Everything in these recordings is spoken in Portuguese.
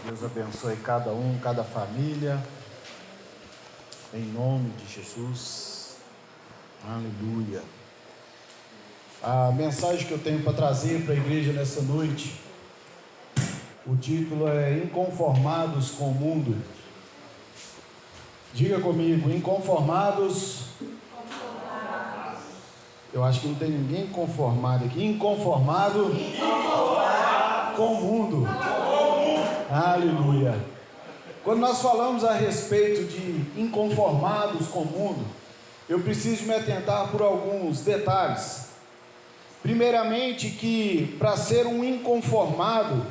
Deus abençoe cada um, cada família, em nome de Jesus. Aleluia. A mensagem que eu tenho para trazer para a igreja nessa noite, o título é Inconformados com o Mundo. Diga comigo, inconformados. Eu acho que não tem ninguém conformado aqui. Inconformado com o mundo. Aleluia. Quando nós falamos a respeito de inconformados com o mundo, eu preciso me atentar por alguns detalhes. Primeiramente, que para ser um inconformado,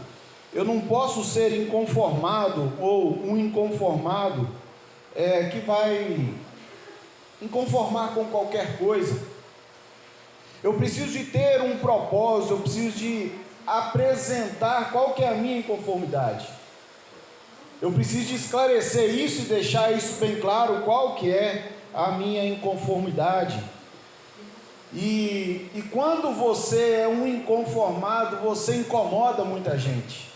eu não posso ser inconformado ou um inconformado que vai inconformar com qualquer coisa. Eu preciso de ter um propósito, eu preciso de apresentar qual que é a minha inconformidade. Eu preciso de esclarecer isso e deixar isso bem claro, qual que é a minha inconformidade. E quando você é um inconformado, você incomoda muita gente.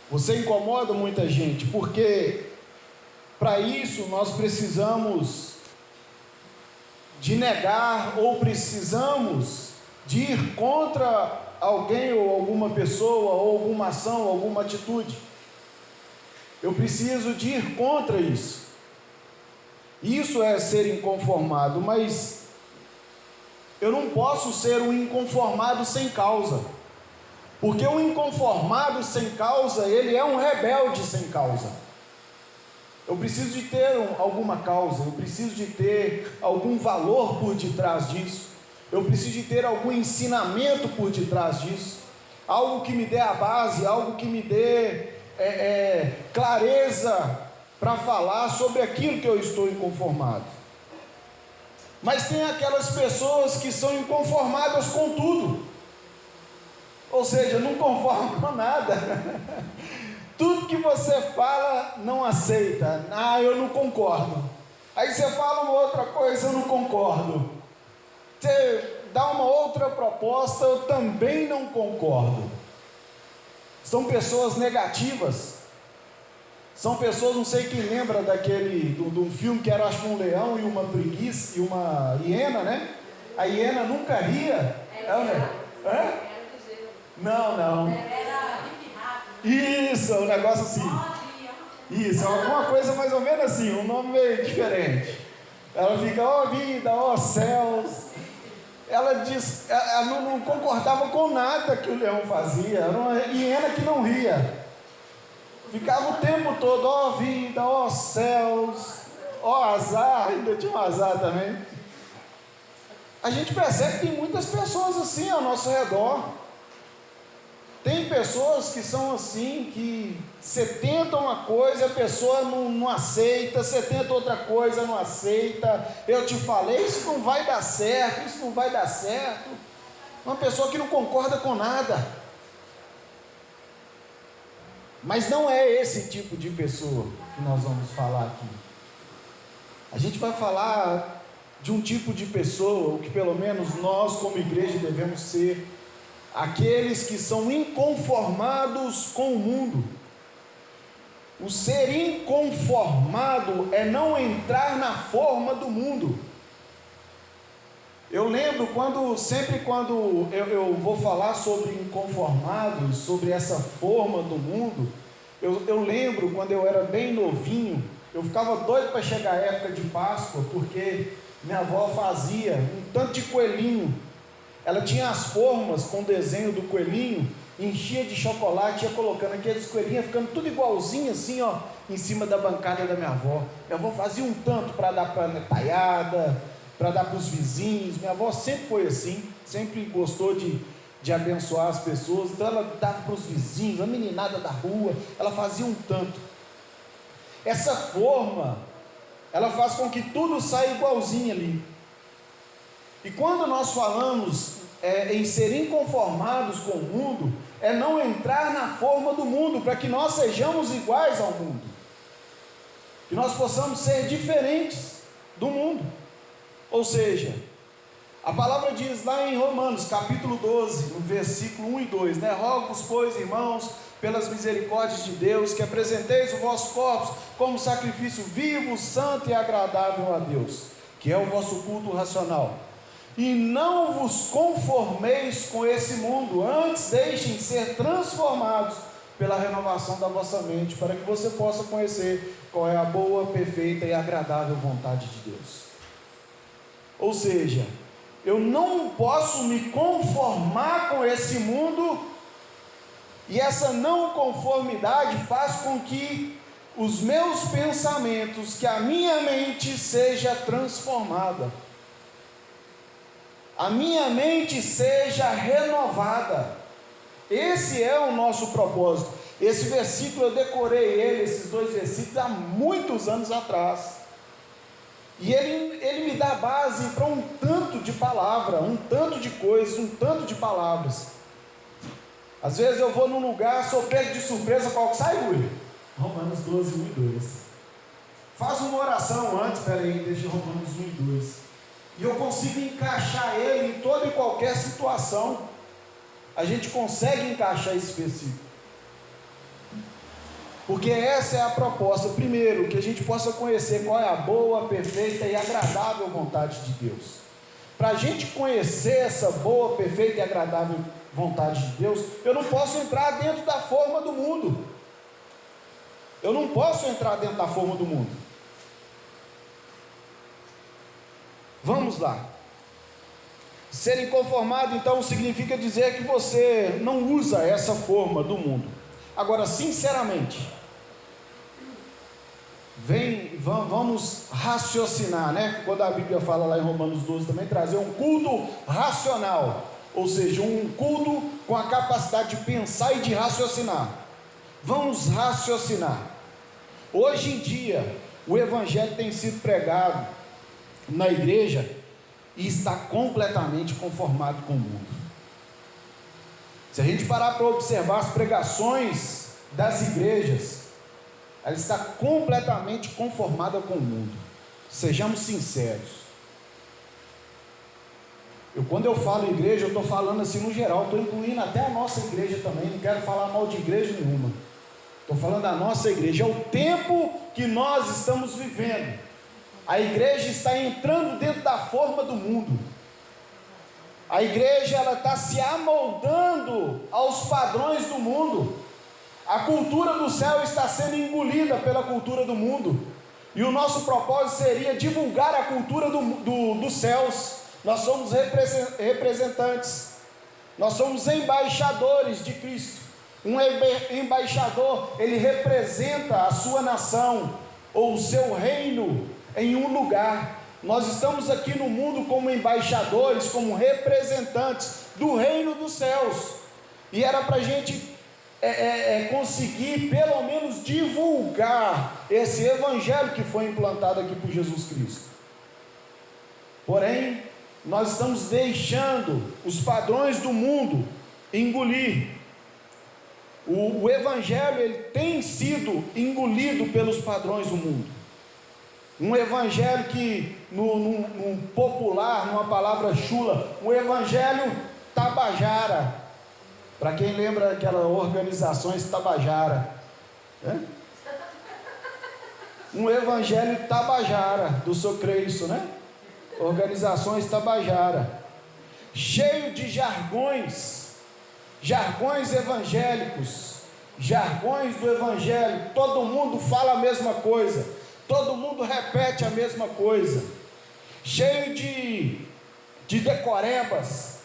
Você incomoda muita gente, porque para isso nós precisamos de negar ou precisamos de ir contra alguém ou alguma pessoa ou alguma ação, alguma atitude. Eu preciso de ir contra isso. Isso é ser inconformado, mas eu não posso ser um inconformado sem causa, porque um inconformado sem causa, ele é um rebelde sem causa. Eu preciso de ter alguma causa, eu preciso de ter algum valor por detrás disso, eu preciso de ter algum ensinamento por detrás disso, algo que me dê a base, algo que me dê clareza para falar sobre aquilo que eu estou inconformado. Mas tem aquelas pessoas que são inconformadas com tudo, ou seja, não conformam com nada. Tudo que você fala não aceita. Eu não concordo. Aí você fala uma outra coisa, eu não concordo. Você dá uma outra proposta, eu também não concordo. São pessoas negativas. São pessoas, não sei quem lembra de um filme que era, acho que um leão e uma preguiça e uma hiena, né? A hiena nunca ria. Não. Isso, um negócio assim. Isso, alguma coisa mais ou menos assim, um nome meio diferente. Ela fica, ó vida, ó céus. Ela não concordava com nada que o leão fazia. Era uma hiena que não ria. Ficava o tempo todo, ó vida, ó céus, ó azar, ainda tinha um azar também. A gente percebe que tem muitas pessoas assim ao nosso redor. Tem pessoas que são assim, que você tenta uma coisa, a pessoa não aceita, você tenta outra coisa, não aceita. Eu te falei, isso não vai dar certo, isso não vai dar certo. Uma pessoa que não concorda com nada. Mas não é esse tipo de pessoa que nós vamos falar aqui. A gente vai falar de um tipo de pessoa, o que pelo menos nós como igreja devemos ser, aqueles que são inconformados com o mundo. O ser inconformado é não entrar na forma do mundo. Eu lembro sempre quando eu vou falar sobre inconformados, sobre essa forma do mundo, eu lembro quando eu era bem novinho, eu ficava doido para chegar a época de Páscoa, porque minha avó fazia um tanto de coelhinho. Ela tinha as formas com o desenho do coelhinho, enchia de chocolate, ia colocando aqueles coelhinhos, ficando tudo igualzinho assim, ó, em cima da bancada da minha avó. Minha avó fazia um tanto para dar para a netaiada, para dar para os vizinhos. Minha avó sempre foi assim, sempre gostou de abençoar as pessoas, então ela dava para os vizinhos, a meninada da rua, ela fazia um tanto. Essa forma, ela faz com que tudo saia igualzinho ali. E quando nós falamos em ser inconformados com o mundo, é não entrar na forma do mundo, para que nós sejamos iguais ao mundo, que nós possamos ser diferentes do mundo. Ou seja, a palavra diz lá em Romanos capítulo 12, no versículo 1 e 2, né? Rogo-vos, pois, irmãos, pelas misericórdias de Deus, que apresenteis o vosso corpo como sacrifício vivo, santo e agradável a Deus, que é o vosso culto racional. E não vos conformeis com esse mundo, antes deixem ser transformados pela renovação da vossa mente, para que você possa conhecer qual é a boa, perfeita e agradável vontade de Deus. Ou seja, eu não posso me conformar com esse mundo, e essa não conformidade faz com que os meus pensamentos, que a minha mente seja transformada, a minha mente seja renovada. Esse é o nosso propósito. Esse versículo eu decorei esses 2 versículos há muitos anos atrás, e ele me dá base para um tanto de palavra, um tanto de coisas, um tanto de palavras. Às vezes eu vou num lugar, sou pego de surpresa, qual que sai, Rui? Romanos 12, 1 e 2. Faz uma oração antes, deixa Romanos 1 e 2. E eu consigo encaixar ele em toda e qualquer situação. A gente consegue encaixar esse versículo. Porque essa é a proposta. Primeiro, que a gente possa conhecer qual é a boa, perfeita e agradável vontade de Deus. Para a gente conhecer essa boa, perfeita e agradável vontade de Deus, eu não posso entrar dentro da forma do mundo. Eu não posso entrar dentro da forma do mundo. Vamos lá. Ser inconformado, então, significa dizer que você não usa essa forma do mundo. Agora, sinceramente, vamos raciocinar, né? Quando a Bíblia fala lá em Romanos 12 também, trazer um culto racional, ou seja, um culto com a capacidade de pensar e de raciocinar. Vamos raciocinar. Hoje em dia, o Evangelho tem sido pregado na igreja e está completamente conformado com o mundo. Se a gente parar para observar as pregações das igrejas, ela está completamente conformada com o mundo. Sejamos sinceros. Quando eu falo igreja, eu estou falando assim no geral, estou incluindo até a nossa igreja também, não quero falar mal de igreja nenhuma. Estou falando da nossa igreja, é o tempo que nós estamos vivendo. A igreja está entrando dentro da forma do mundo. A igreja ela está se amoldando aos padrões do mundo. A cultura do céu está sendo engolida pela cultura do mundo. E o nosso propósito seria divulgar a cultura dos céus. Nós somos representantes. Nós somos embaixadores de Cristo. Um embaixador, ele representa a sua nação ou o seu reino em um lugar. Nós estamos aqui no mundo como embaixadores, como representantes do reino dos céus, e era para a gente conseguir pelo menos divulgar esse evangelho que foi implantado aqui por Jesus Cristo. Porém, nós estamos deixando os padrões do mundo engolir. O evangelho ele tem sido engolido pelos padrões do mundo. Um evangelho que, no popular, numa palavra chula, um evangelho tabajara. Para quem lembra aquelas organizações tabajara, né? Um evangelho tabajara, do Socreço, né? Organizações tabajara, cheio de jargões evangélicos, jargões do evangelho. Todo mundo fala a mesma coisa, todo mundo repete a mesma coisa, cheio de decorebas,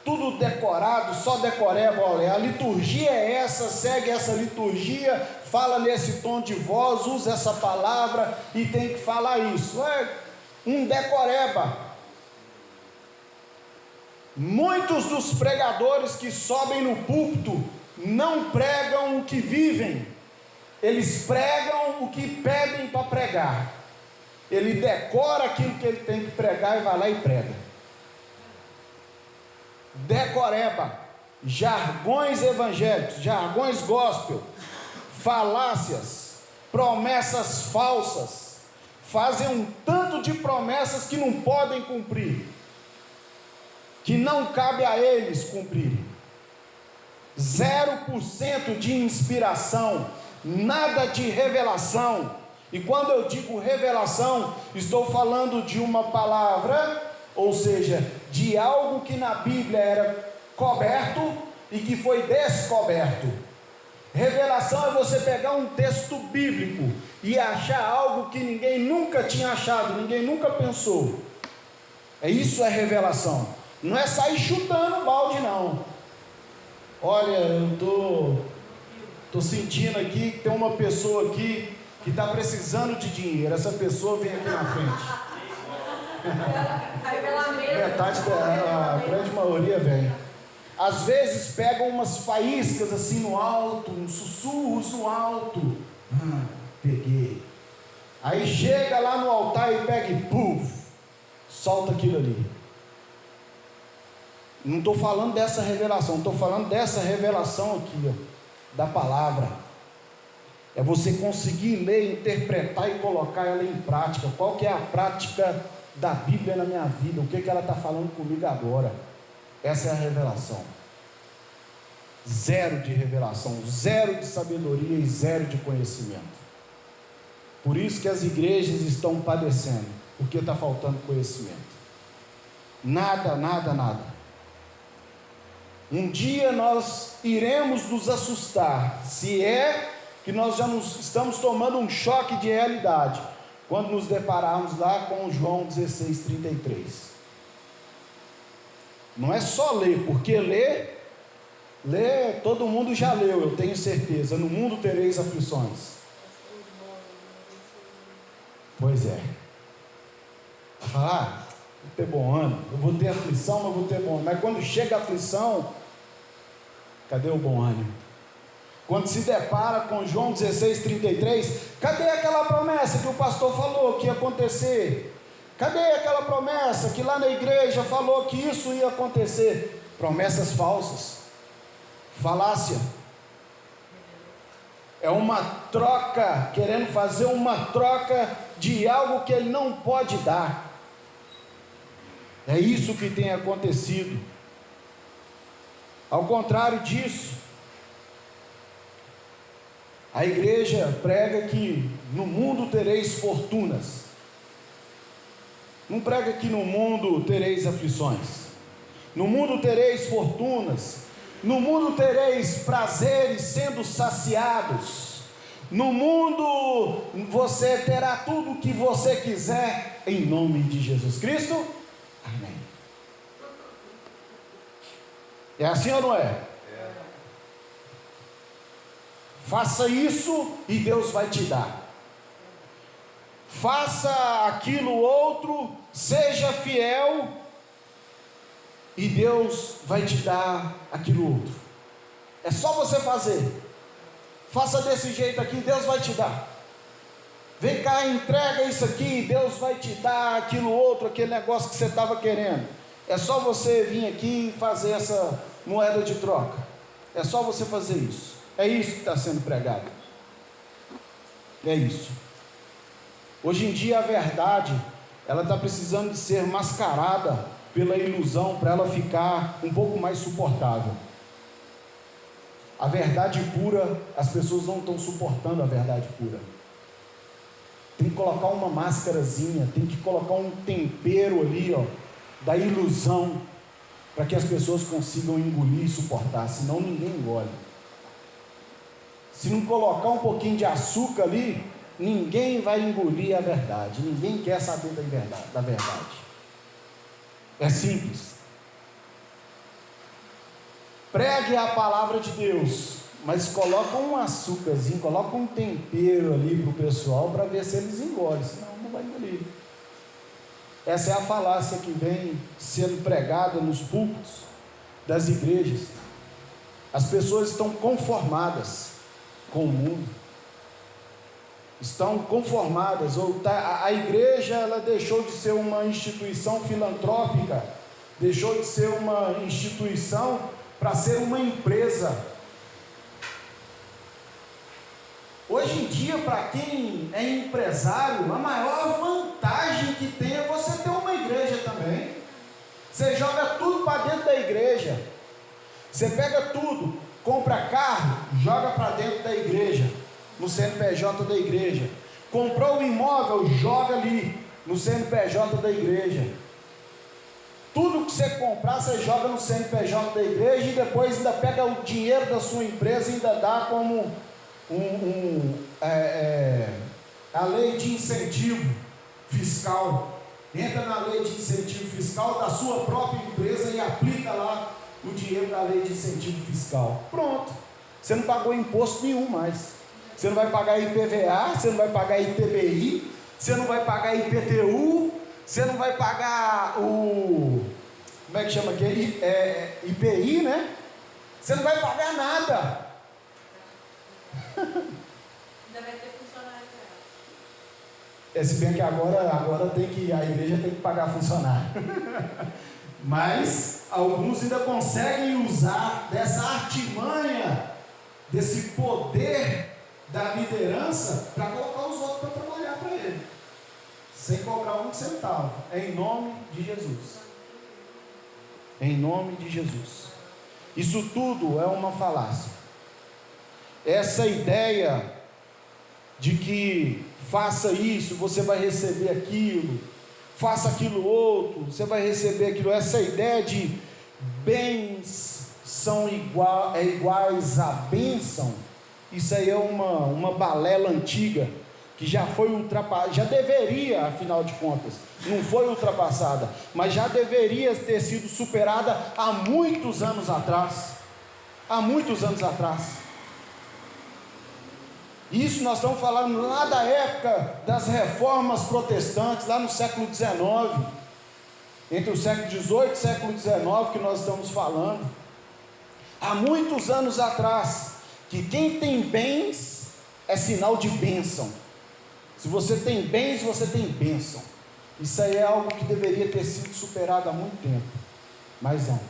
tudo decorado, só decoreba. Olha, a liturgia é essa, segue essa liturgia, fala nesse tom de voz, usa essa palavra e tem que falar isso. É um decoreba. Muitos dos pregadores que sobem no púlpito não pregam o que vivem, eles pregam o que pedem para pregar. Ele decora aquilo que ele tem que pregar e vai lá e prega. Decoreba, jargões evangélicos, jargões gospel, falácias, promessas falsas, fazem um tanto de promessas que não podem cumprir, que não cabe a eles cumprirem. 0% de inspiração, nada de revelação. E quando eu digo revelação, estou falando de uma palavra, ou seja, de algo que na Bíblia era coberto e que foi descoberto. Revelação é você pegar um texto bíblico e achar algo que ninguém nunca tinha achado, ninguém nunca pensou. Isso é revelação. Não é sair chutando balde, não. Olha, eu tô sentindo aqui que tem uma pessoa aqui que está precisando de dinheiro. Essa pessoa vem aqui na frente. Metade a grande maioria vem. Às vezes pegam umas faíscas assim no alto, uns sussurros no alto. Peguei. Aí chega lá no altar e pega e puf, solta aquilo ali. Não estou falando dessa revelação, estou falando dessa revelação aqui, ó, da palavra. É você conseguir ler, interpretar e colocar ela em prática. Qual que é a prática da Bíblia na minha vida? O que ela está falando comigo agora? Essa é a revelação. 0 de revelação, 0 de sabedoria e 0 de conhecimento. Por isso que as igrejas estão padecendo, porque está faltando conhecimento. Nada. Um dia nós iremos nos assustar, se é que nós já estamos tomando um choque de realidade, quando nos depararmos lá com João 16:33. Não é só ler, porque ler todo mundo já leu, eu tenho certeza. No mundo tereis aflições. Pois é. Vai falar, vou ter bom ano, eu vou ter aflição, mas vou ter bom ano. Mas quando chega a aflição, cadê o bom ânimo? Quando se depara com João 16:33, cadê aquela promessa que o pastor falou que ia acontecer? Cadê aquela promessa que lá na igreja falou que isso ia acontecer? Promessas falsas, falácia. É uma troca, querendo fazer uma troca de algo que ele não pode dar. É isso que tem acontecido. Ao contrário disso, a igreja prega que no mundo tereis fortunas. Não prega que no mundo tereis aflições. No mundo tereis fortunas. No mundo tereis prazeres sendo saciados. No mundo você terá tudo o que você quiser, em nome de Jesus Cristo. Amém. É assim ou não é? Faça isso e Deus vai te dar. Faça aquilo outro, seja fiel e Deus vai te dar aquilo outro. É só você fazer. Faça desse jeito aqui, Deus vai te dar. Vem cá, entrega isso aqui, Deus vai te dar aquilo outro, aquele negócio que você estava querendo. É só você vir aqui e fazer essa moeda de troca. É só você fazer isso. É isso que está sendo pregado. É isso. Hoje em dia a verdade, ela está precisando de ser mascarada pela ilusão, para ela ficar um pouco mais suportável. A verdade pura, as pessoas não estão suportando a verdade pura. Tem que colocar uma máscarazinha, tem que colocar um tempero ali, ó, da ilusão, para que as pessoas consigam engolir e suportar, senão ninguém engole. Se não colocar um pouquinho de açúcar ali, ninguém vai engolir a verdade, ninguém quer saber da verdade. É simples. Pregue a palavra de Deus, mas coloca um açúcarzinho, coloca um tempero ali para o pessoal, para ver se eles engolem, senão não vai engolir. Essa é a falácia que vem sendo pregada nos púlpitos das igrejas. As pessoas estão conformadas com o mundo, estão conformadas, a igreja ela deixou de ser uma instituição filantrópica, deixou de ser uma instituição para ser uma empresa. Hoje em dia, para quem é empresário, a maior vantagem que tem é você ter uma igreja também. Você joga tudo para dentro da igreja, você pega tudo, Compra carro, joga para dentro da igreja, no CNPJ da igreja. Comprou um imóvel, joga ali no CNPJ da igreja. Tudo que você comprar, você joga no CNPJ da igreja e depois ainda pega o dinheiro da sua empresa e ainda dá como a lei de incentivo fiscal. Entra na lei de incentivo fiscal da sua própria empresa e aplica lá o dinheiro da lei de incentivo fiscal. Pronto, você não pagou imposto nenhum mais. Você não vai pagar IPVA, você não vai pagar ITBI, você não vai pagar IPTU, você não vai pagar o... como é que chama aquele? IPI, né? Você não vai pagar nada. Ainda vai ter funcionário para ela. Se bem que agora a igreja tem que pagar funcionário. Mas alguns ainda conseguem usar dessa artimanha, desse poder da liderança, para colocar os outros para trabalhar para ele, sem cobrar um centavo, em nome de Jesus. Em nome de Jesus. Isso tudo é uma falácia. Essa ideia de que faça isso, você vai receber aquilo, faça aquilo outro, você vai receber aquilo. Essa ideia de bens são iguais a bênção, isso aí é uma balela antiga, que já foi ultrapassada, já deveria, afinal de contas, não foi ultrapassada, mas já deveria ter sido superada há muitos anos atrás. Há muitos anos atrás. Isso nós estamos falando lá da época das reformas protestantes, lá no século XIX, entre o século XVIII e século XIX que nós estamos falando. Há muitos anos atrás, que quem tem bens é sinal de bênção. Se você tem bens, você tem bênção. Isso aí é algo que deveria ter sido superado há muito tempo, mas não.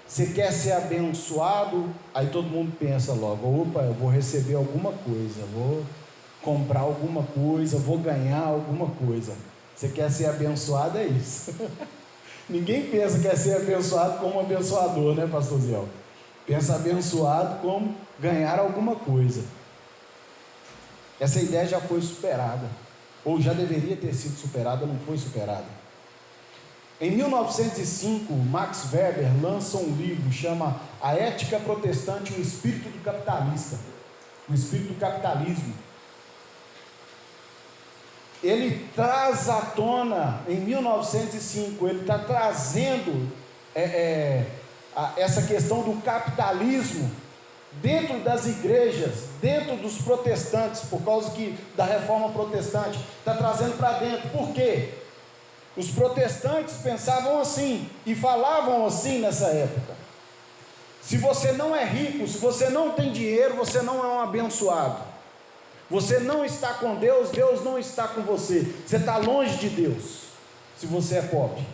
Você quer ser abençoado, aí todo mundo pensa logo: opa, eu vou receber alguma coisa, vou comprar alguma coisa, vou ganhar alguma coisa. Você quer ser abençoado, é isso. Ninguém pensa que quer ser abençoado como abençoador, né, pastor Zé? Pensa abençoado como ganhar alguma coisa. Essa ideia já foi superada, ou já deveria ter sido superada, não foi superada. Em 1905, Max Weber lança um livro, chama A Ética Protestante e o Espírito do Capitalista, o Espírito do Capitalismo. Ele traz à tona, em 1905, ele está trazendo essa questão do capitalismo dentro das igrejas, dentro dos protestantes, por causa da reforma protestante, está trazendo para dentro. Por quê? Os protestantes pensavam assim e falavam assim nessa época: se você não é rico, se você não tem dinheiro, você não é um abençoado. Você não está com Deus, Deus não está com você. Você está longe de Deus se você é pobre.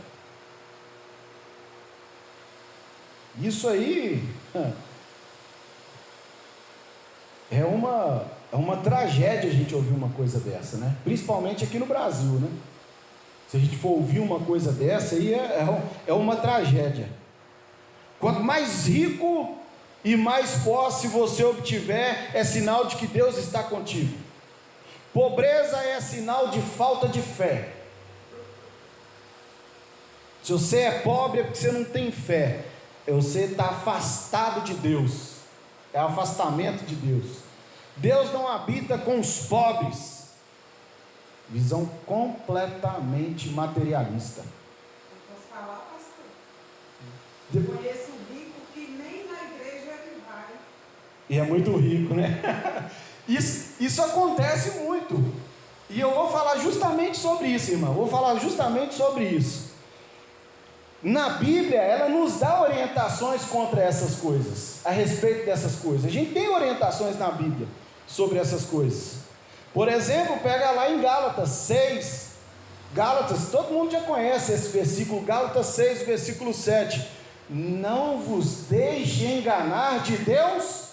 Isso aí é uma tragédia a gente ouvir uma coisa dessa, né? Principalmente aqui no Brasil, né? Se a gente for ouvir uma coisa dessa aí, é uma tragédia. Quanto mais rico e mais posse você obtiver, é sinal de que Deus está contigo. Pobreza é sinal de falta de fé. Se você é pobre é porque você não tem fé. Você está afastado de Deus. É afastamento de Deus. Deus não habita com os pobres. Visão completamente materialista. Eu posso falar, pastor? Eu conheço um rico que nem na igreja ele vai. E é muito rico, né? Isso acontece muito. E eu vou falar justamente sobre isso, irmão. Vou falar justamente sobre isso. Na Bíblia, ela nos dá orientações contra essas coisas, a respeito dessas coisas. A gente tem orientações na Bíblia sobre essas coisas. Por exemplo, pega lá em Gálatas 6. Gálatas, todo mundo já conhece esse versículo, Gálatas 6, versículo 7. Não vos deixe enganar, de Deus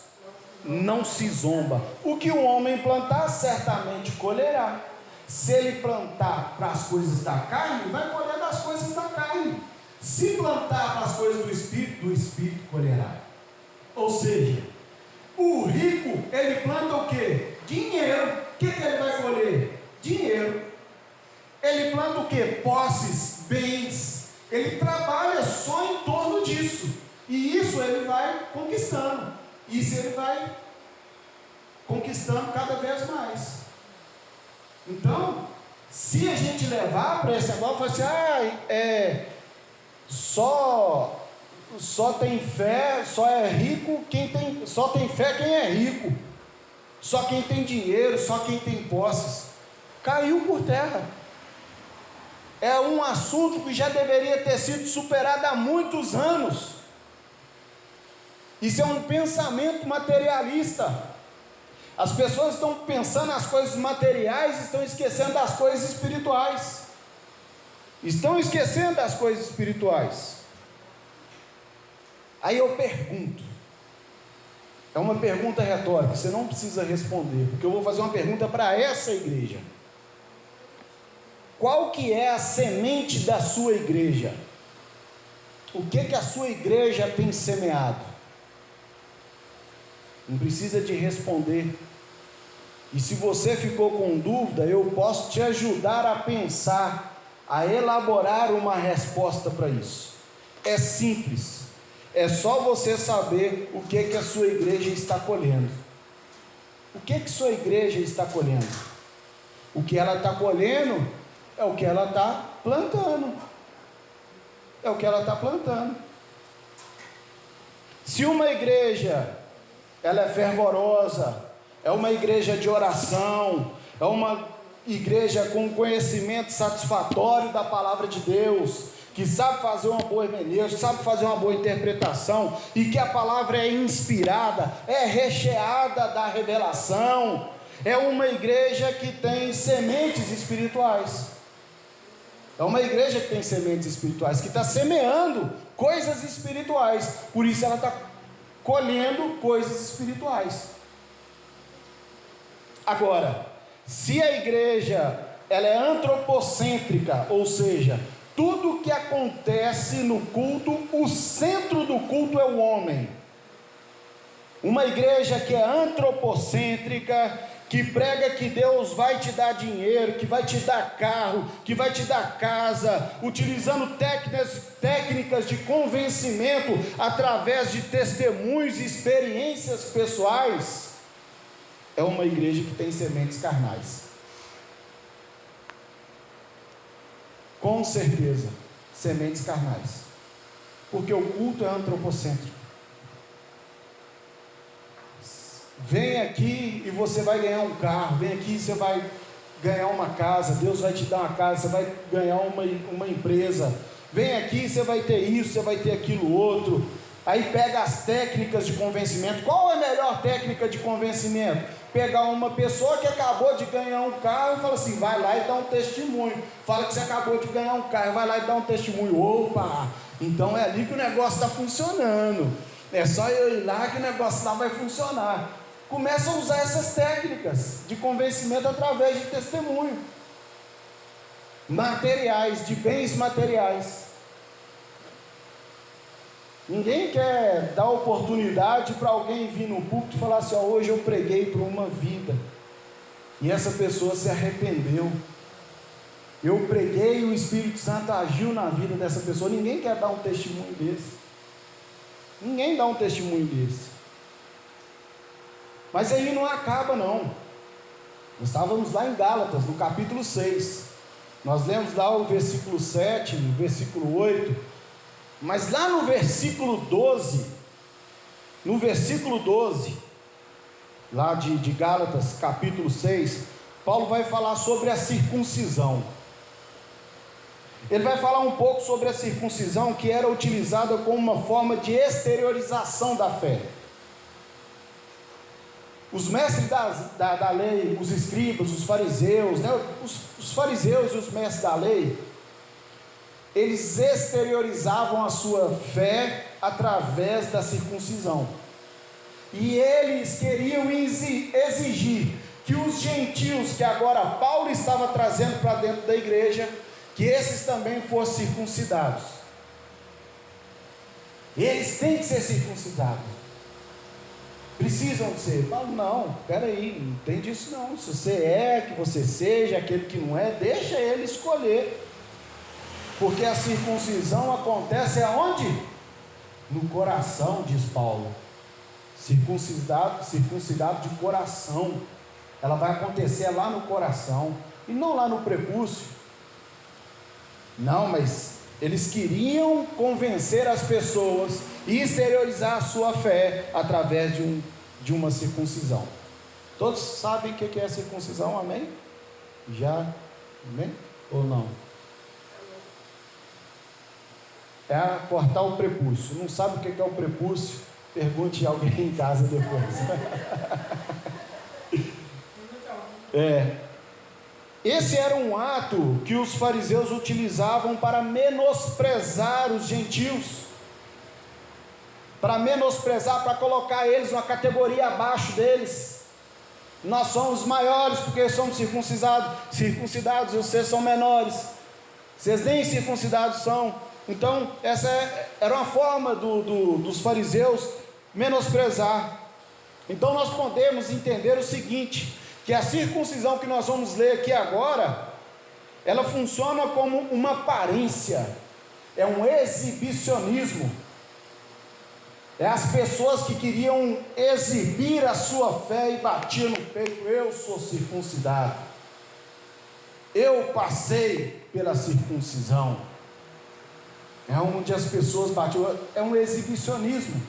não se zomba. O que o homem plantar, certamente colherá. Se ele plantar para as coisas da carne, vai colher das coisas da carne. Se plantar para as coisas do Espírito colherá. Ou seja, o rico, ele planta o quê? Dinheiro. O que ele vai colher? Dinheiro. Ele planta o quê? Posses, bens. Ele trabalha só em torno disso. E isso ele vai conquistando. Isso ele vai conquistando cada vez mais. Então, se a gente levar para esse negócio, falar assim, só tem fé, só é rico só tem fé quem é rico, só quem tem dinheiro, só quem tem posses, caiu por terra. É um assunto que já deveria ter sido superado há muitos anos. Isso é um pensamento materialista. As pessoas estão pensando nas coisas materiais e estão esquecendo das coisas espirituais. Estão esquecendo das coisas espirituais. Aí eu pergunto, é uma pergunta retórica, você não precisa responder, porque eu vou fazer uma pergunta para essa igreja. Qual que é a semente da sua igreja? O que a sua igreja tem semeado? Não precisa de responder. E se você ficou com dúvida, eu posso te ajudar a pensar, a elaborar uma resposta para isso. É simples. É só você saber o que a sua igreja está colhendo. O que sua igreja está colhendo? O que ela está colhendo é o que ela está plantando. É o que ela está plantando. Se uma igreja ela é fervorosa, é uma igreja de oração, é uma igreja com conhecimento satisfatório da palavra de Deus, que sabe fazer uma boa hermenêutica, sabe fazer uma boa interpretação, e que a palavra é inspirada, é recheada da revelação, é uma igreja que tem sementes espirituais. É uma igreja que tem sementes espirituais, que está semeando coisas espirituais, por isso ela está colhendo coisas espirituais. Agora, se a igreja ela é antropocêntrica, ou seja, tudo que acontece no culto, o centro do culto é o homem. Uma igreja que é antropocêntrica, que prega que Deus vai te dar dinheiro, que vai te dar carro, que vai te dar casa, utilizando técnicas de convencimento através de testemunhos e experiências pessoais, é uma igreja que tem sementes carnais. Com certeza, sementes carnais, porque o culto é antropocêntrico. Vem aqui e você vai ganhar um carro, vem aqui e você vai ganhar uma casa, Deus vai te dar uma casa, você vai ganhar uma empresa, vem aqui e você vai ter isso, você vai ter aquilo outro. Aí pega as técnicas de convencimento. Qual é a melhor técnica de convencimento? Pegar uma pessoa que acabou de ganhar um carro e fala assim, vai lá e dá um testemunho. Fala que você acabou de ganhar um carro, vai lá e dá um testemunho. Opa, então é ali que o negócio está funcionando, é só eu ir lá que o negócio lá vai funcionar. Começa a usar essas técnicas de convencimento através de testemunho materiais, de bens materiais. Ninguém quer dar oportunidade para alguém vir no púlpito e falar assim, hoje eu preguei para uma vida e essa pessoa se arrependeu, eu preguei e o Espírito Santo agiu na vida dessa pessoa. Ninguém quer dar um testemunho desse. Ninguém dá um testemunho desse. Mas aí não acaba não. Nós estávamos lá em Gálatas, no capítulo 6. Nós lemos lá o versículo 7, o versículo 8. Mas lá no versículo 12, lá de Gálatas, capítulo 6, Paulo vai falar sobre a circuncisão. Ele vai falar um pouco sobre a circuncisão, que era utilizada como uma forma de exteriorização da fé. Os mestres da lei, os escribas, os fariseus, os fariseus e os mestres da lei, eles exteriorizavam a sua fé através da circuncisão. E eles queriam exigir que os gentios, que agora Paulo estava trazendo para dentro da igreja, que esses também fossem circuncidados. Eles têm que ser circuncidados. precisam ser. Paulo, não, peraí, não tem disso não. Se você é, que você seja, aquele que não é, deixa ele escolher. Porque a circuncisão acontece aonde? No coração, diz Paulo. Circuncidado de coração. Ela vai acontecer lá no coração e não lá no prepúcio. Não, mas eles queriam convencer as pessoas e exteriorizar a sua fé através de uma circuncisão. Todos sabem o que é circuncisão, amém? Já, amém? Ou não? É cortar o prepúcio. Não sabe o que é o prepúcio? Pergunte a alguém em casa depois. Esse era um ato que os fariseus utilizavam para menosprezar os gentios, para menosprezar, para colocar eles numa categoria abaixo deles. Nós somos maiores porque somos circuncidados, vocês são menores, vocês nem circuncidados são. Então essa era uma forma dos fariseus menosprezar. Então nós podemos entender o seguinte, que a circuncisão que nós vamos ler aqui agora, ela funciona como uma aparência, é um exibicionismo, é as pessoas que queriam exibir a sua fé e batiam no peito: eu sou circuncidado, eu passei pela circuncisão. É onde as pessoas batiam, é um exibicionismo,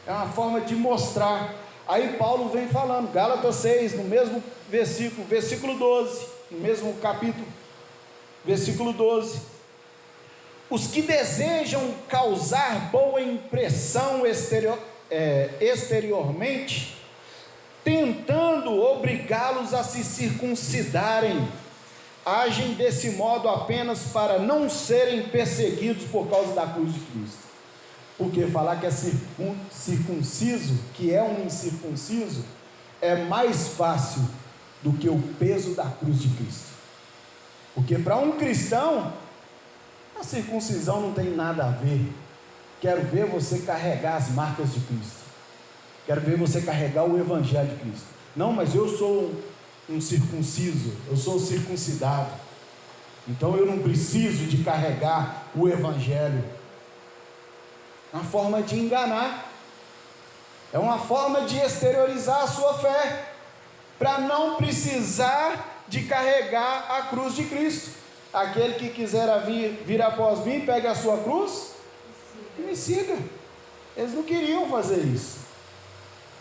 é uma forma de mostrar. Aí Paulo vem falando, Gálatas 6, no mesmo versículo 12, no mesmo capítulo, versículo 12: os que desejam causar boa impressão exteriormente, tentando obrigá-los a se circuncidarem, agem desse modo apenas para não serem perseguidos por causa da cruz de Cristo. Porque falar que é circunciso, que é um incircunciso, é mais fácil do que o peso da cruz de Cristo. Porque para um cristão, a circuncisão não tem nada a ver. Quero ver você carregar as marcas de Cristo, quero ver você carregar o Evangelho de Cristo. Não, mas eu sou um circunciso, eu sou circuncidado, então eu não preciso de carregar o Evangelho. É uma forma de enganar, é uma forma de exteriorizar a sua fé, para não precisar de carregar a cruz de Cristo. Aquele que quiser vir após mim, pegue a sua cruz e me siga. Eles não queriam fazer isso.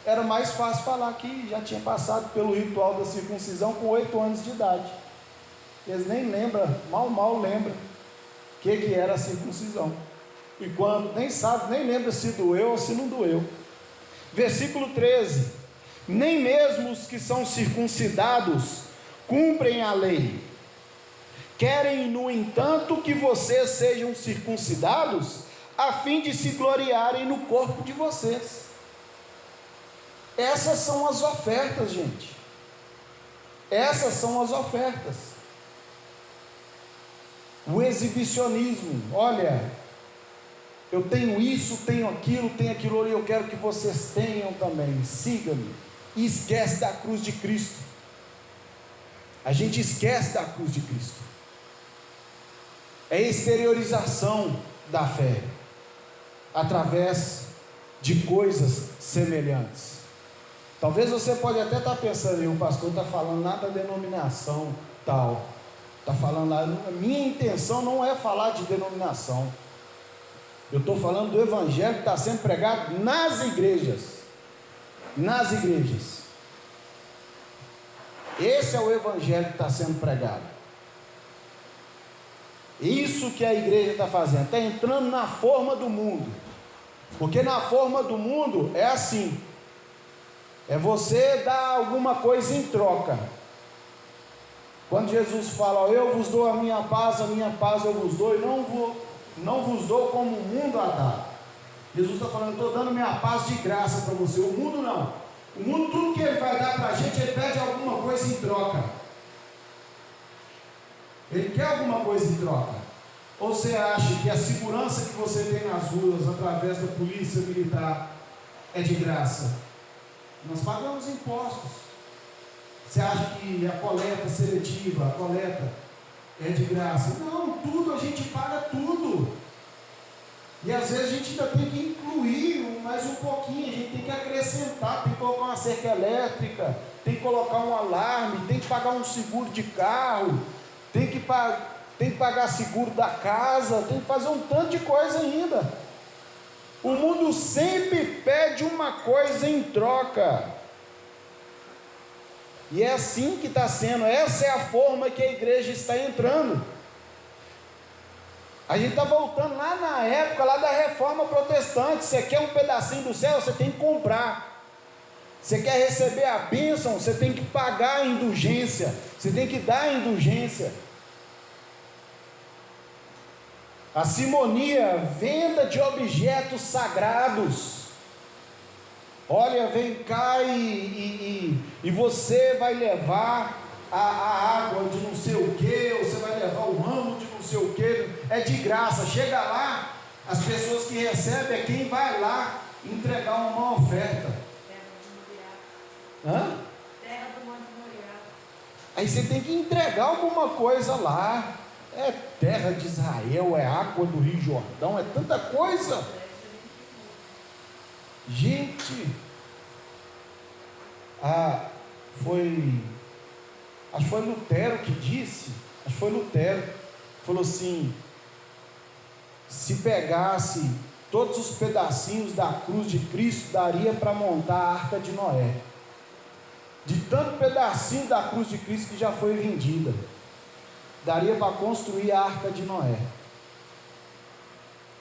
Era mais fácil falar que já tinha passado pelo ritual da circuncisão com 8 anos de idade. Eles nem lembram, mal lembram o que era a circuncisão. E quando, nem lembra se doeu ou se não doeu. Versículo 13: nem mesmo os que são circuncidados cumprem a lei. Querem, no entanto, que vocês sejam circuncidados, a fim de se gloriarem no corpo de vocês. Essas são as ofertas, gente. Essas são as ofertas. O exibicionismo. Olha, eu tenho isso, tenho aquilo e eu quero que vocês tenham também. Siga-me. E esquece da cruz de Cristo. A gente esquece da cruz de Cristo. É a exteriorização da fé através de coisas semelhantes. Talvez você pode até estar pensando, o pastor está falando nada da denominação tal, está falando lá, a minha intenção não é falar de denominação, eu estou falando do Evangelho que está sendo pregado nas igrejas, esse é o Evangelho que está sendo pregado. Isso que a igreja está fazendo, está entrando na forma do mundo, porque na forma do mundo é assim, é você dar alguma coisa em troca. Quando Jesus fala, eu vos dou a minha paz eu vos dou, e não vos dou como o mundo a dá. Jesus está falando, estou dando minha paz de graça para você. O mundo não, o mundo tudo que ele vai dar para a gente, ele pede alguma coisa em troca. Ele quer alguma coisa em troca. Ou você acha que a segurança que você tem nas ruas, através da polícia militar, é de graça? Nós pagamos impostos. Você acha que a coleta seletiva, a coleta é de graça? Não, tudo, a gente paga tudo. E às vezes a gente ainda tem que incluir mais um pouquinho, a gente tem que acrescentar, tem que colocar uma cerca elétrica, tem que colocar um alarme, tem que pagar um seguro de carro, tem que pagar seguro da casa, tem que fazer um tanto de coisa ainda. O mundo sempre pede uma coisa em troca. E é assim que está sendo, essa é a forma que a igreja está entrando. A gente está voltando lá na época lá da reforma protestante. Você quer um pedacinho do céu, você tem que comprar. Você quer receber a bênção, você tem que pagar a indulgência, você tem que dar a indulgência. A simonia, venda de objetos sagrados. Olha, vem cá e você vai levar a água de não sei o que, ou você vai levar o ramo de não sei o que, é de graça. Chega lá, as pessoas que recebem é quem vai lá entregar uma oferta. Terra Hã? Terra do Monte Moriá. Aí você tem que entregar alguma coisa lá. É terra de Israel, é água do Rio Jordão, é tanta coisa. Gente, acho que foi Lutero que disse, falou assim: se pegasse todos os pedacinhos da cruz de Cristo, daria para montar a arca de Noé, de tanto pedacinho da cruz de Cristo que já foi vendida, daria para construir a arca de Noé.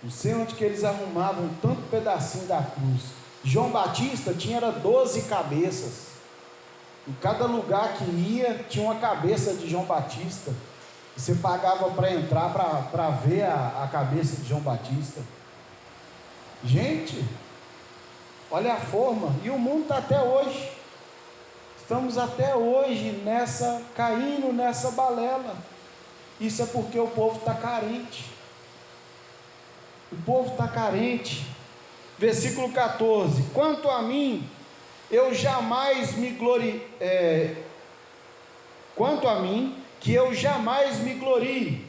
Não sei onde que eles arrumavam tanto pedacinho da cruz. João Batista tinha 12 cabeças. Em cada lugar que ia, tinha uma cabeça de João Batista. Você pagava para entrar, para ver a cabeça de João Batista. Gente, olha a forma. E o mundo está até hoje. Estamos até hoje caindo nessa balela. Isso é porque o povo está carente. O povo está carente. Versículo 14: quanto a mim, eu jamais me quanto a mim, que eu jamais me glorie,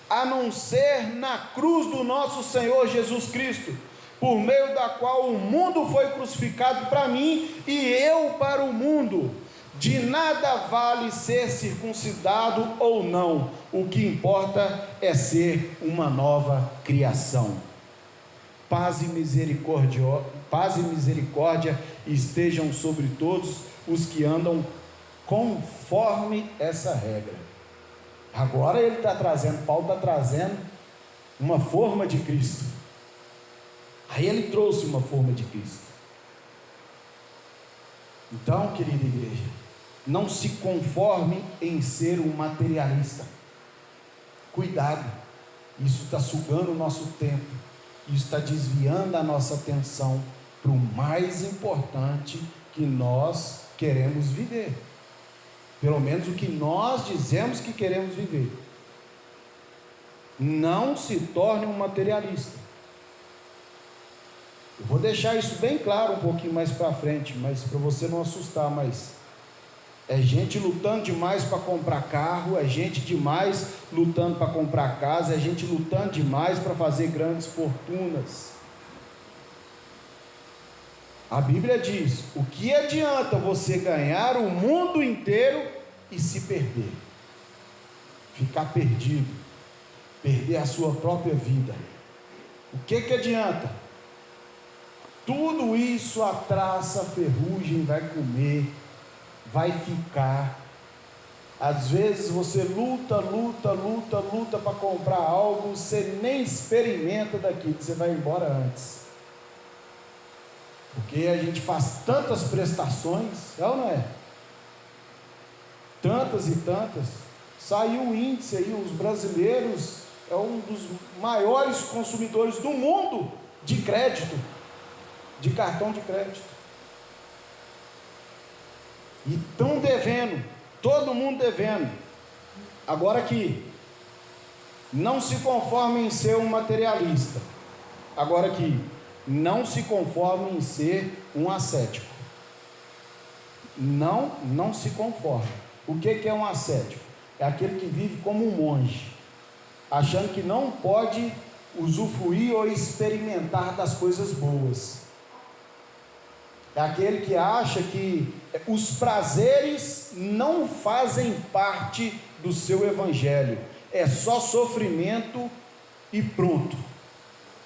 a não ser na cruz do nosso Senhor Jesus Cristo, por meio da qual o mundo foi crucificado para mim e eu para o mundo. De nada vale ser circuncidado ou não, o que importa é ser uma nova criação. Paz e misericórdia estejam sobre todos os que andam conforme essa regra. Agora Paulo está trazendo uma forma de Cristo. Aí ele trouxe uma forma de Cristo. Então, querida igreja, não se conforme em ser um materialista. Cuidado, isso está sugando o nosso tempo, isso está desviando a nossa atenção para o mais importante que nós queremos viver, pelo menos o que nós dizemos que queremos viver. Não se torne um materialista. Eu vou deixar isso bem claro um pouquinho mais para frente, mas para você não assustar, mas é gente lutando demais para comprar carro, é gente demais lutando para comprar casa, é gente lutando demais para fazer grandes fortunas. A Bíblia diz: o que adianta você ganhar o mundo inteiro e se perder? Ficar perdido, perder a sua própria vida. O que adianta? Tudo isso a traça, a ferrugem vai comer, vai ficar. Às vezes você luta para comprar algo, você nem experimenta daquilo, você vai embora antes. Porque a gente faz tantas prestações, é ou não é? Tantas e tantas. Saiu um índice aí, os brasileiros é um dos maiores consumidores do mundo de crédito, de cartão de crédito. E estão devendo, todo mundo devendo. Agora aqui, não se conforme em ser um materialista. Agora aqui, não se conforme em ser um ascético. não se conforma. O que é um ascético? É aquele que vive como um monge, achando que não pode usufruir ou experimentar das coisas boas. É aquele que acha que os prazeres não fazem parte do seu evangelho, é só sofrimento e pronto.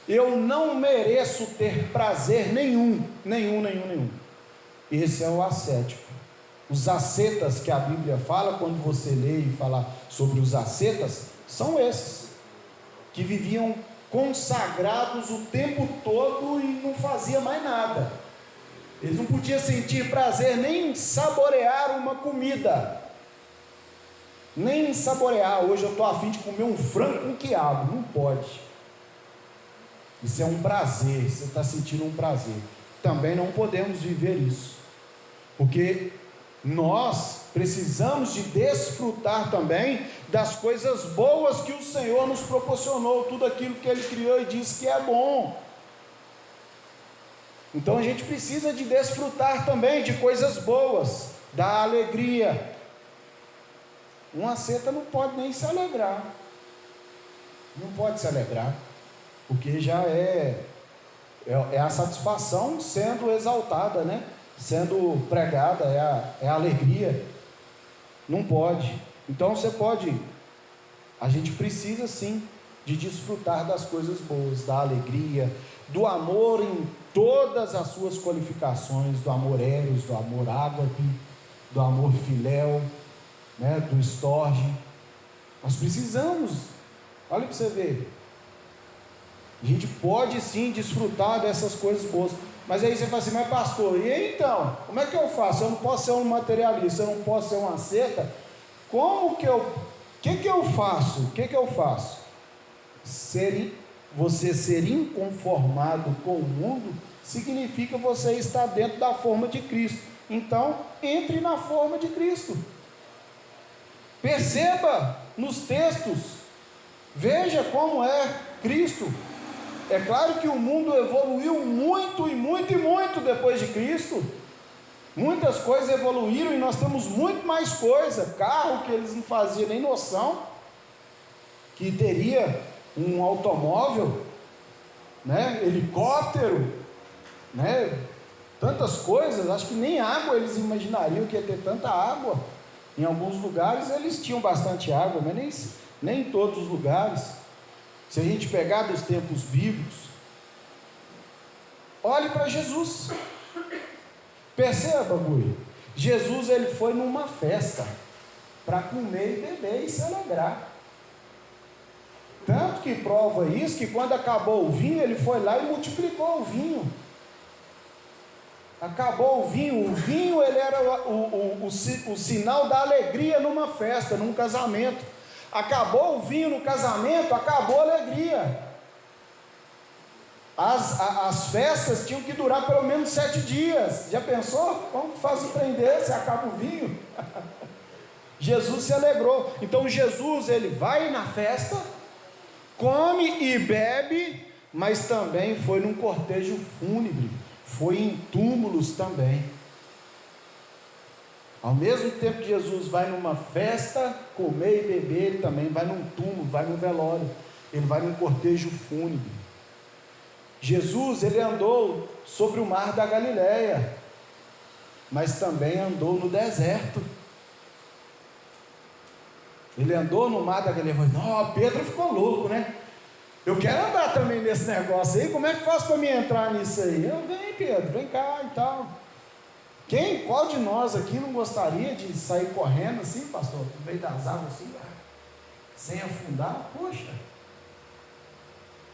Eu não mereço ter prazer nenhum. Esse é o ascético. Os ascetas que a Bíblia fala, quando você lê e fala sobre os ascetas, são esses, que viviam consagrados o tempo todo e não fazia mais nada. Eles não podiam sentir prazer nem em saborear uma comida, nem em saborear. Hoje eu estou a fim de comer um frango com quiabo. Não pode. Isso é um prazer, você está sentindo um prazer. Também não podemos viver isso, porque nós precisamos de desfrutar também das coisas boas que o Senhor nos proporcionou, tudo aquilo que Ele criou e disse que é bom. Então a gente precisa de desfrutar também de coisas boas, da alegria. Um asceta não pode nem se alegrar, não pode se alegrar, porque já é a satisfação sendo exaltada, né? Sendo pregada, é a alegria. Não pode. Então você pode, a gente precisa sim de desfrutar das coisas boas, da alegria, do amor em todas as suas qualificações, do amor eros, do amor ágape, do amor filéu, né? Do estorge. Nós precisamos, olha para você ver, a gente pode sim desfrutar dessas coisas boas. Mas aí você fala assim, mas pastor, e aí então? Como é que eu faço? Eu não posso ser um materialista, eu não posso ser uma asceta. O que eu faço? O que eu faço? Você ser inconformado com o mundo significa você estar dentro da forma de Cristo. Então, entre na forma de Cristo. Perceba nos textos, veja como é Cristo. É claro que o mundo evoluiu muito depois de Cristo. Muitas coisas evoluíram e nós temos muito mais coisa. Carro que eles não faziam nem noção que teria um automóvel, né? Helicóptero, né? Tantas coisas. Acho que nem água eles imaginariam que ia ter tanta água. Em alguns lugares eles tinham bastante água, mas nem em todos os lugares. Se a gente pegar dos tempos bíblicos, olhe para Jesus, perceba, Gui, Jesus ele foi numa festa para comer e beber e se alegrar. Tanto que prova isso, que quando acabou o vinho, ele foi lá e multiplicou o vinho. Acabou o vinho ele era o sinal da alegria numa festa, num casamento. Acabou o vinho no casamento, acabou a alegria. As festas tinham que durar pelo menos 7 dias. Já pensou? Como faz o trem desse? Acaba o vinho. Jesus se alegrou. Então Jesus ele vai na festa, come e bebe, mas também foi num cortejo fúnebre, foi em túmulos também. Ao mesmo tempo que Jesus vai numa festa, comer e beber, ele também vai num túmulo, vai num velório, ele vai num cortejo fúnebre. Jesus, ele andou sobre o mar da Galileia, mas também andou no deserto. Ele andou no mar da Galileia, não, Pedro ficou louco, né? Eu quero andar também nesse negócio aí, como é que faço para me entrar nisso aí? Vem Pedro, vem cá e tal. Qual de nós aqui não gostaria de sair correndo assim, pastor, no meio das águas assim, sem afundar? Poxa,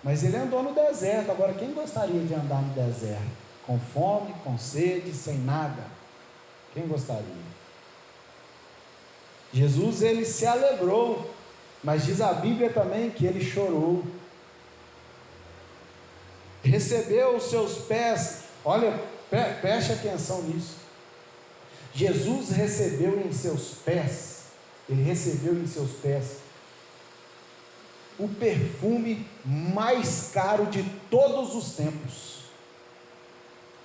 mas ele andou no deserto. Agora, quem gostaria de andar no deserto? Com fome, com sede, sem nada? Quem gostaria? Jesus, ele se alegrou, mas diz a Bíblia também que ele chorou. Recebeu os seus pés, olha, preste atenção nisso. Jesus recebeu em seus pés, ele recebeu em seus pés o perfume mais caro de todos os tempos.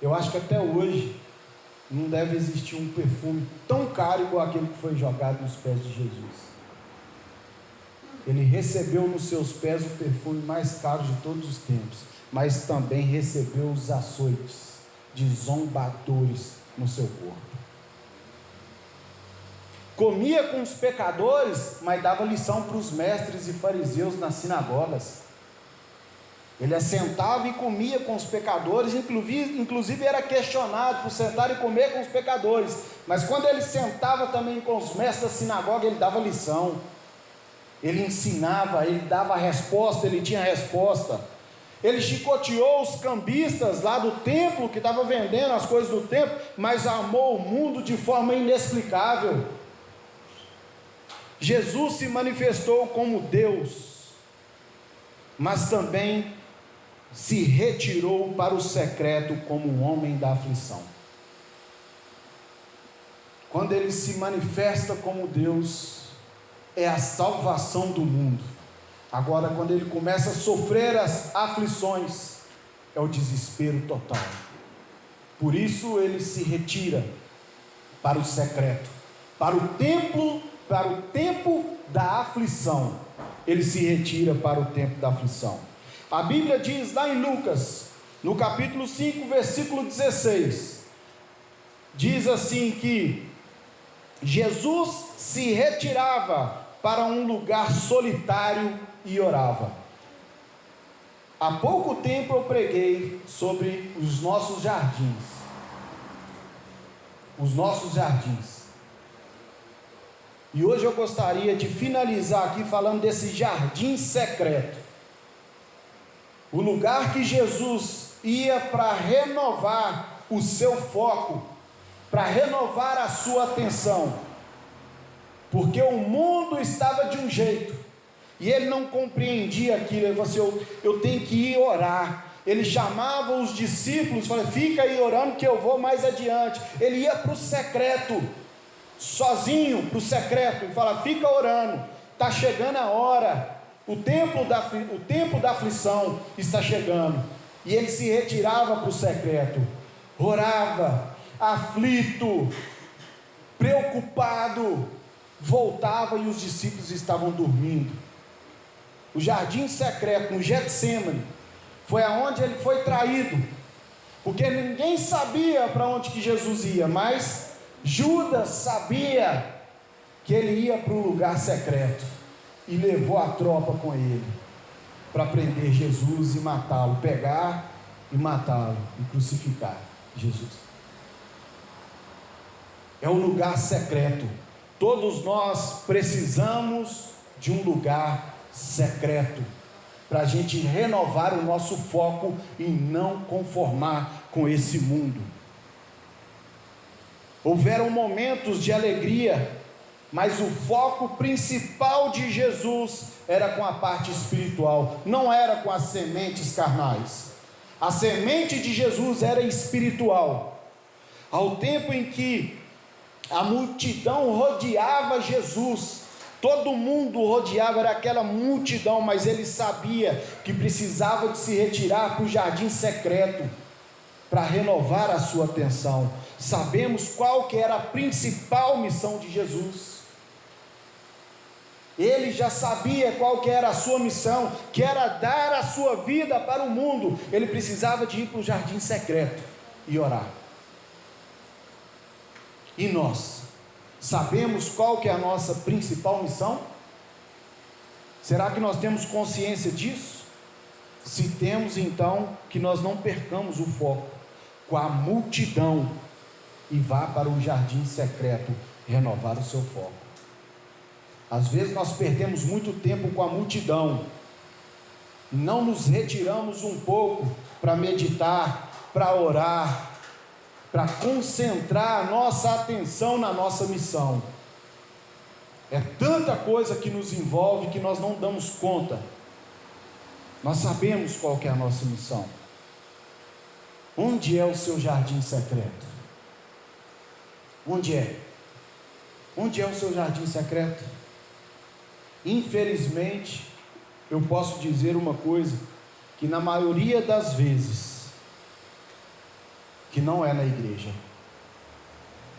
Eu acho que até hoje não deve existir um perfume tão caro igual aquele que foi jogado nos pés de Jesus. Ele recebeu nos seus pés o perfume mais caro de todos os tempos, mas também recebeu os açoites de zombadores no seu corpo. Comia com os pecadores, mas dava lição para os mestres e fariseus nas sinagogas. Ele assentava e comia com os pecadores, inclusive era questionado por sentar e comer com os pecadores, mas quando ele sentava também com os mestres da sinagoga, ele dava lição, ele ensinava, ele dava resposta, ele tinha resposta. Ele chicoteou os cambistas lá do templo, que estava vendendo as coisas do templo, mas amou o mundo de forma inexplicável. Jesus se manifestou como Deus, mas também se retirou para o secreto como um homem da aflição. Quando ele se manifesta como Deus, é a salvação do mundo. Agora, quando ele começa a sofrer as aflições, é o desespero total. Por isso ele se retira para o secreto, para o tempo da aflição. Ele se retira para o tempo da aflição. A Bíblia diz lá em Lucas, no capítulo 5, versículo 16, diz assim que Jesus se retirava para um lugar solitário e orava. Há pouco tempo eu preguei sobre os nossos jardins. Os nossos jardins. E hoje eu gostaria de finalizar aqui falando desse jardim secreto. O lugar que Jesus ia para renovar o seu foco, para renovar a sua atenção, porque o mundo estava de um jeito, e ele não compreendia aquilo. Ele falou assim: eu tenho que ir orar. Ele chamava os discípulos, falava: fica aí orando que eu vou mais adiante. Ele ia para o secreto, sozinho para o secreto, e falava: fica orando, está chegando a hora, o tempo da aflição está chegando. E ele se retirava para o secreto, orava, aflito, preocupado, voltava e os discípulos estavam dormindo. O jardim secreto, no Getsemane, foi aonde ele foi traído, porque ninguém sabia para onde que Jesus ia, mas Judas sabia que ele ia para o lugar secreto, e levou a tropa com ele, para prender Jesus e matá-lo, pegar e matá-lo, e crucificar Jesus. É um lugar secreto. Todos nós precisamos de um lugar secreto, para a gente renovar o nosso foco e não conformar com esse mundo. Houveram momentos de alegria, mas o foco principal de Jesus era com a parte espiritual, não era com as sementes carnais. A semente de Jesus era espiritual. Ao tempo em que a multidão rodeava Jesus, todo mundo rodeava, era aquela multidão, mas ele sabia que precisava de se retirar para o jardim secreto, para renovar a sua atenção. Sabemos qual que era a principal missão de Jesus. Ele já sabia qual que era a sua missão, que era dar a sua vida para o mundo. Ele precisava de ir para o jardim secreto e orar. E nós sabemos qual que é a nossa principal missão? Será que nós temos consciência disso? Se temos, então, que nós não percamos o foco com a multidão e vá para o jardim secreto renovar o seu foco. Às vezes nós perdemos muito tempo com a multidão, não nos retiramos um pouco para meditar, para orar, para concentrar a nossa atenção na nossa missão. É tanta coisa que nos envolve que nós não damos conta. Nós sabemos qual que é a nossa missão. Onde é o seu jardim secreto? Onde é? Onde é o seu jardim secreto? Infelizmente, eu posso dizer uma coisa, que na maioria das vezes, que não é na igreja.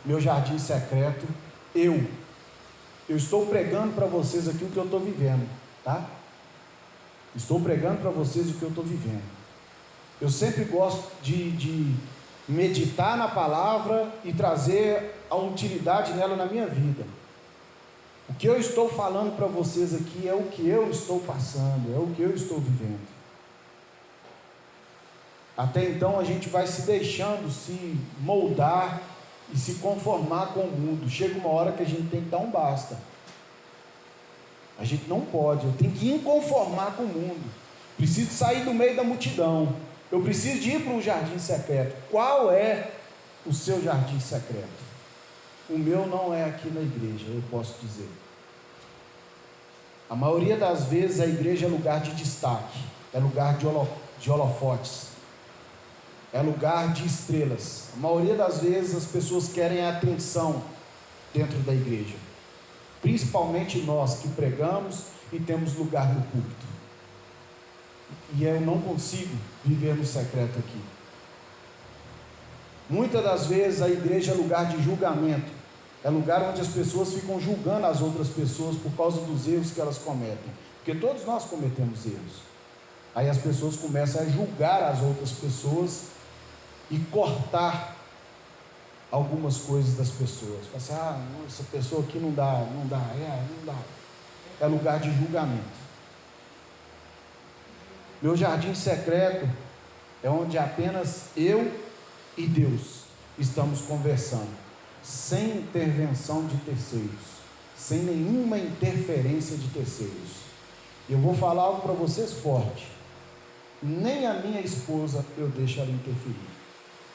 meu jardim secreto, eu estou pregando para vocês aqui o que eu estou vivendo, tá? Estou pregando para vocês o que eu estou vivendo. Eu sempre gosto de meditar na palavra e trazer a utilidade nela na minha vida. O que eu estou falando para vocês aqui é o que eu estou passando, é o que eu estou vivendo. Até então a gente vai se deixando se moldar e se conformar com o mundo. Chega uma hora que a gente tem que dar um basta. A gente não pode, eu tenho que inconformar com o mundo. Preciso sair do meio da multidão. Eu preciso de ir para um jardim secreto. Qual é o seu jardim secreto? O meu não é aqui na igreja, eu posso dizer. A maioria das vezes a igreja é lugar de destaque, é lugar de holofotes, é lugar de estrelas. A maioria das vezes as pessoas querem a atenção dentro da igreja, principalmente nós que pregamos e temos lugar no púlpito. E eu não consigo viver no secreto aqui. Muitas das vezes a igreja é lugar de julgamento, é lugar onde as pessoas ficam julgando as outras pessoas por causa dos erros que elas cometem, porque todos nós cometemos erros. Aí as pessoas começam a julgar as outras pessoas e cortar algumas coisas das pessoas. Fala assim, essa pessoa aqui não dá. É lugar de julgamento. Meu jardim secreto é onde apenas eu e Deus estamos conversando, sem intervenção de terceiros, sem nenhuma interferência de terceiros. Eu vou falar algo para vocês forte: nem a minha esposa eu deixo ela interferir.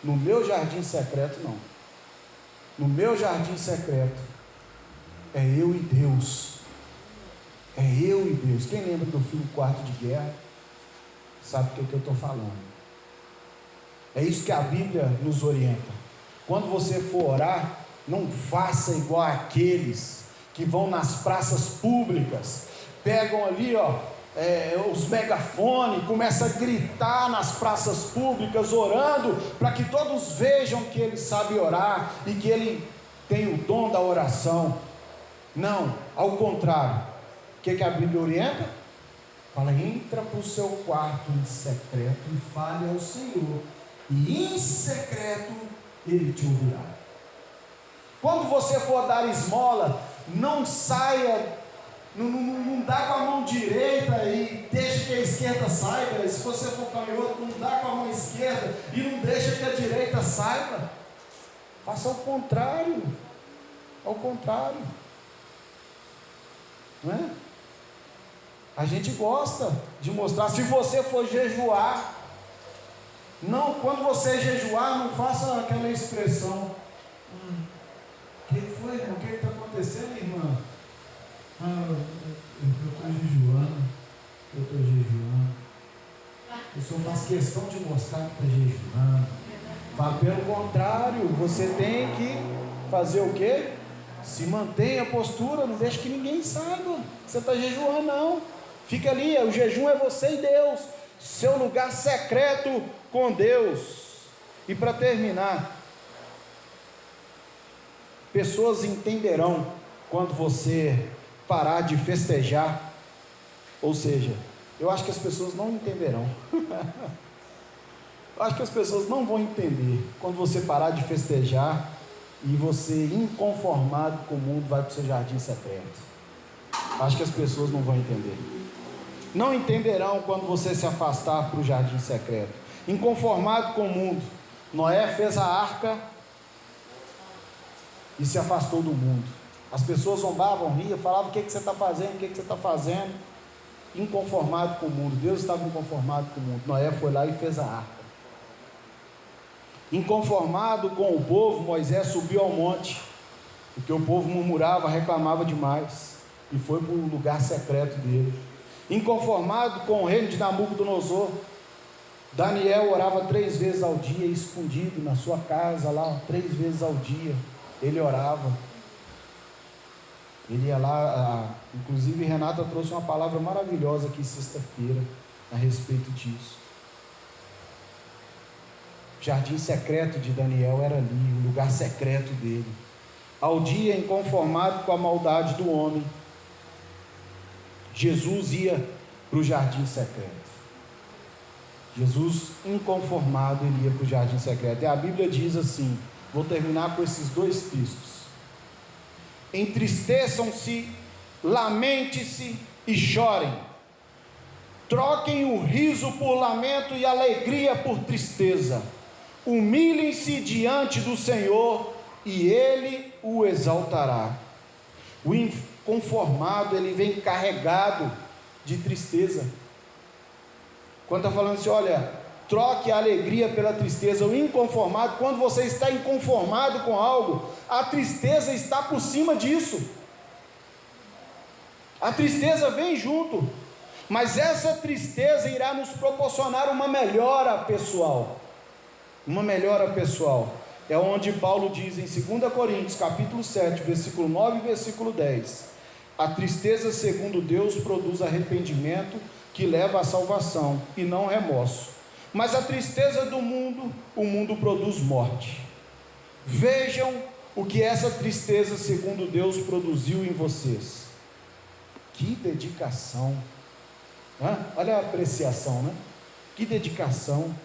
No meu jardim secreto, não. No meu jardim secreto é eu e Deus. É eu e Deus. Quem lembra do filme Quarto de Guerra sabe o que eu estou falando. É isso que a Bíblia nos orienta. Quando você for orar, não faça igual aqueles que vão nas praças públicas, pegam ali os megafones, começam a gritar nas praças públicas, orando, para que todos vejam que ele sabe orar e que ele tem o dom da oração. Não, ao contrário. O que a Bíblia orienta? Fala, entra para o seu quarto em secreto e fale ao Senhor, e em secreto Ele te ouvirá. Quando você for dar esmola, não saia, não dá com a mão direita e deixa que a esquerda saiba. Se você for canhoto, não dá com a mão esquerda e não deixa que a direita saiba. Faça ao contrário. Ao contrário. Não é? A gente gosta de mostrar. Se você for jejuar, não, quando você jejuar, não faça aquela expressão. O que foi, irmão? O que está acontecendo, irmã? Eu estou jejuando. O senhor faz questão de mostrar que está jejuando. Mas pelo contrário, você tem que fazer o quê? Se mantenha a postura, não deixe que ninguém saiba que você está jejuando, não. Fica ali, o jejum é você e Deus, seu lugar secreto com Deus. E para terminar, pessoas entenderão quando você parar de festejar. Ou seja, eu acho que as pessoas não entenderão. Eu acho que as pessoas não vão entender quando você parar de festejar e você, inconformado com o mundo, vai para o seu jardim secreto. Acho que as pessoas não vão entender. Não entenderão quando você se afastar para o jardim secreto. Inconformado com o mundo, Noé fez a arca e se afastou do mundo. As pessoas zombavam, riam, falavam: o que você está fazendo, o que você está fazendo? Inconformado com o mundo. Deus estava inconformado com o mundo. Noé foi lá e fez a arca. Inconformado com o povo, Moisés subiu ao monte, porque o povo murmurava, reclamava demais, e foi para o lugar secreto dele. Inconformado com o reino de Nabucodonosor, Daniel orava 3 vezes ao dia, escondido na sua casa lá, 3 vezes ao dia, ele orava. Ele ia lá, inclusive Renata trouxe uma palavra maravilhosa aqui sexta-feira, a respeito disso. jardim secreto de Daniel era ali, o lugar secreto dele. Ao dia inconformado com a maldade do homem, Jesus ia para o jardim secreto. Jesus, inconformado, ele ia para o jardim secreto. E a Bíblia diz assim, vou terminar com esses dois textos: entristeçam-se, lamente-se e chorem, troquem o riso por lamento e alegria por tristeza, humilhem-se diante do Senhor e Ele o exaltará. O inconformado, ele vem carregado de tristeza. Quando está falando assim, olha, troque a alegria pela tristeza. O inconformado, quando você está inconformado com algo, a tristeza está por cima disso. A tristeza vem junto, mas essa tristeza irá nos proporcionar uma melhora pessoal. Uma melhora pessoal. É onde Paulo diz em 2 Coríntios, capítulo 7, versículo 9 e versículo 10. A tristeza segundo Deus produz arrependimento, que leva à salvação, e não remorso. Mas a tristeza do mundo, o mundo produz morte. Vejam o que essa tristeza segundo Deus produziu em vocês. Que dedicação! Olha a apreciação, né? Que dedicação!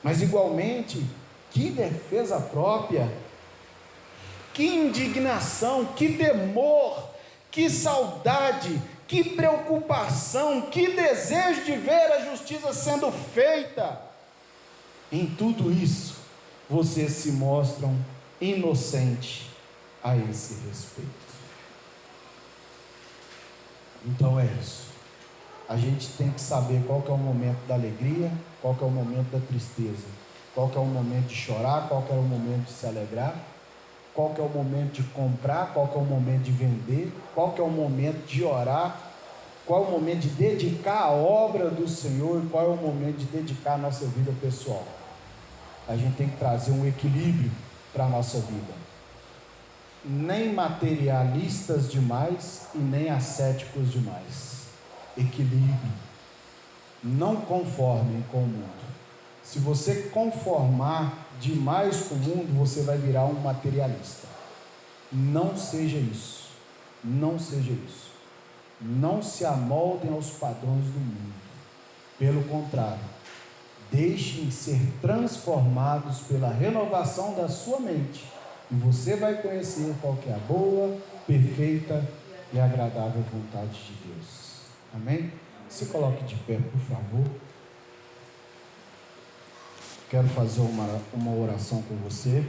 Mas igualmente, que defesa própria! Que indignação! Que temor! Que saudade! Que preocupação, que desejo de ver a justiça sendo feita. Em tudo isso, vocês se mostram inocentes a esse respeito. Então é isso. A gente tem que saber qual que é o momento da alegria, qual que é o momento da tristeza, qual que é o momento de chorar, qual que é o momento de se alegrar, qual que é o momento de comprar, qual que é o momento de vender, qual que é o momento de orar, qual é o momento de dedicar a obra do Senhor, qual é o momento de dedicar a nossa vida pessoal. A gente tem que trazer um equilíbrio para a nossa vida, nem materialistas demais e nem ascéticos demais. Equilíbrio. Não conformem com o mundo. Se você conformar demais com o mundo, você vai virar um materialista. Não seja isso. Não seja isso. Não se amoldem aos padrões do mundo. Pelo contrário, deixem ser transformados pela renovação da sua mente, e você vai conhecer qual que é a boa, perfeita e agradável vontade de Deus. Amém? Se coloque de pé, por favor. Quero fazer uma oração com você.